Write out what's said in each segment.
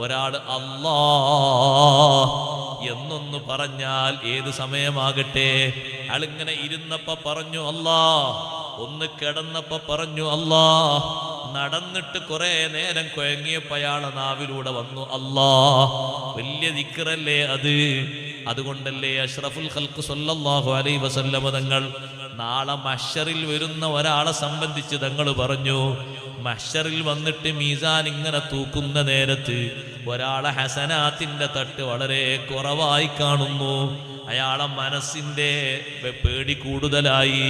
ഒരാൾ അല്ലാ എന്നൊന്ന് പറഞ്ഞാൽ ഏത് സമയമാകട്ടെ, അയാളിങ്ങനെ ഇരുന്നപ്പോ പറഞ്ഞു അല്ലാ, ഒന്ന് കിടന്നപ്പോ പറഞ്ഞു അല്ലാ, നടന്നിട്ട് കുറെ നേരം കുഴങ്ങിയപ്പോ അയാളെ നാവിലൂടെ വന്നു അല്ലാ. വലിയ ദിക്റല്ലേ അത്. അതുകൊണ്ടല്ലേ അഷ്റഫുൽ ഖൽഖ് സ്വല്ലല്ലാഹു അലൈഹി വസല്ലമ തങ്ങൾ നാളെ മഹ്ശറിൽ വരുന്ന ഒരാളെ സംബന്ധിച്ച് തങ്ങൾ പറഞ്ഞു, മഹ്ശറിൽ വന്നിട്ട് മീസാൻ ഇങ്ങനെ തൂക്കുന്ന നേരത്ത് ഒരാളെ ഹസനാത്തിന്റെ തട്ട് വളരെ കുറവായി കാണുന്നു. അയാളെ മനസ്സിന്റെ പേടി കൂടുതലായി,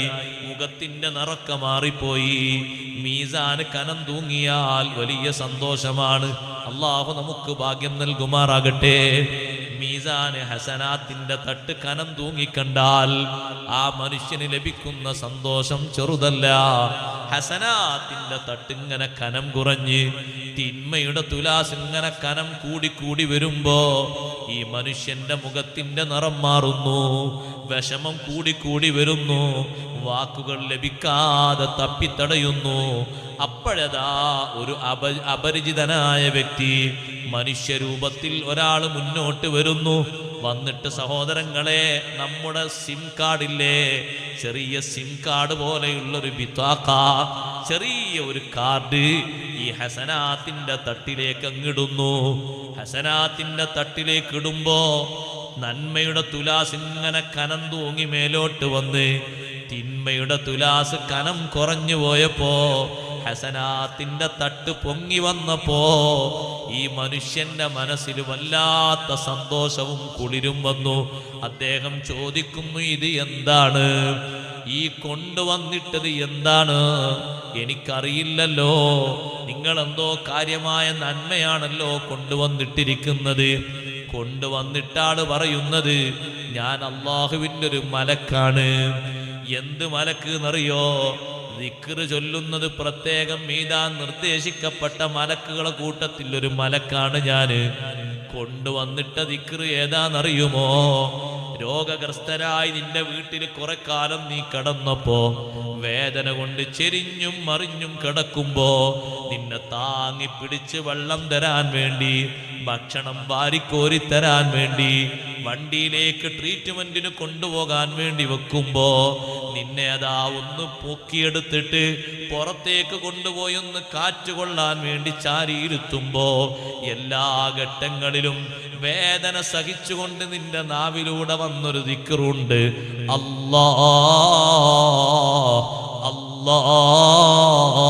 മുഖത്തിന്റെ നിറക്ക മാറിപ്പോയി. മീസാന് കനം തൂങ്ങിയാൽ വലിയ സന്തോഷമാണ്. അള്ളാഹു നമുക്ക് ഭാഗ്യം നൽകുമാറാകട്ടെ. മീസാന് ഹസനാത്തിന്റെ തട്ട് കനം തൂങ്ങിക്കണ്ടാൽ ആ മനുഷ്യന് ലഭിക്കുന്ന സന്തോഷം ചെറുതല്ല. ഹസനാത്തിന്റെ തട്ട് ഇങ്ങനെ കനം കുറഞ്ഞ് തിന്മയുടെ തുലാസ് ഇങ്ങനെ കനം കൂടി വരുമ്പോ ഈ മനുഷ്യന്റെ മുഖത്തിന്റെ നിറം മാറുന്നു, വിഷമം കൂടി വരുന്നു, വാക്കുകൾ ലഭിക്കാതെ തപ്പിത്തടയുന്നു. അപ്പോഴതാ ഒരു അപരിചിതനായ വ്യക്തി മനുഷ്യരൂപത്തിൽ ഒരാൾ മുന്നോട്ട് വരുന്നു. വന്നിട്ട് സഹോദരങ്ങളെ, നമ്മുടെ സിം കാർഡില്ലേ, ചെറിയ സിം കാർഡ് പോലെയുള്ളൊരു ബിത്താഖ, ചെറിയ ഒരു കാർഡ് ഈ ഹസനാത്തിന്റെ തട്ടിലേക്ക് അങ്ങിടുന്നു. ഹസനാത്തിന്റെ തട്ടിലേക്ക് ഇടുമ്പോ നന്മയുടെ തുലാസ് ഇങ്ങനെ കനം തൂങ്ങി മേലോട്ട് വന്ന് തിന്മയുടെ തുലാസ് കനം കുറഞ്ഞു പോയപ്പോ ഹസനാത്തിന്റെ തട്ട് പൊങ്ങി വന്നപ്പോ ഈ മനുഷ്യന്റെ മനസ്സിൽ വല്ലാത്ത സന്തോഷവും കുളിരും വന്നു. അദ്ദേഹം ചോദിക്കുന്നു, ഇത് എന്താണ്? ഈ കൊണ്ടുവന്നിട്ടത് എന്താണ്? എനിക്കറിയില്ലല്ലോ. നിങ്ങളെന്തോ കാര്യമായ നന്മയാണല്ലോ കൊണ്ടുവന്നിട്ടിരിക്കുന്നത്. കൊണ്ടുവന്നിട്ടാണ് പറയുന്നത്, ഞാൻ അള്ളാഹുവിൻ്റെ ഒരു മലക്കാണ്. എന്ത് മലക്ക് എന്നറിയോ? ദിക്റ് ചൊല്ലുന്നത് പ്രത്യേകം മീദാൻ നിർദ്ദേശിക്കപ്പെട്ട മലക്കുകളെ കൂട്ടത്തിൽ ഒരു മലക്കാണ് ഞാന്. കൊണ്ടുവന്നിട്ട ദിക്റ് ഏതാന്നറിയുമോ? രോഗഗ്രസ്തരായി നിന്റെ വീട്ടിൽ കുറെ കാലം നീ കിടന്നപ്പോ വേദന കൊണ്ട് ചെരിഞ്ഞും മറിഞ്ഞും കിടക്കുമ്പോ നിന്നെ താങ്ങി പിടിച്ച് വെള്ളം തരാൻ വേണ്ടി, ഭക്ഷണം വാരിക്കോരി തരാൻ വേണ്ടി, വണ്ടിയിലേക്ക് ട്രീറ്റ്മെന്റിന് കൊണ്ടുപോകാൻ വേണ്ടി വെക്കുമ്പോ നിന്നെ അതാ ഒന്ന് പൊക്കിയെടുത്തിട്ട് പുറത്തേക്ക് കൊണ്ടുപോയി ഒന്ന് കാറ്റുകൊള്ളാൻ വേണ്ടി ചാരിയിരുത്തുമ്പോ എല്ലാ ഘട്ടങ്ങളിലും വേദന സഹിച്ചുകൊണ്ട് നിന്റെ നാവിലൂടെ വന്നൊരു ദിക്റുണ്ട്, അല്ലാഹ് അല്ലാഹ്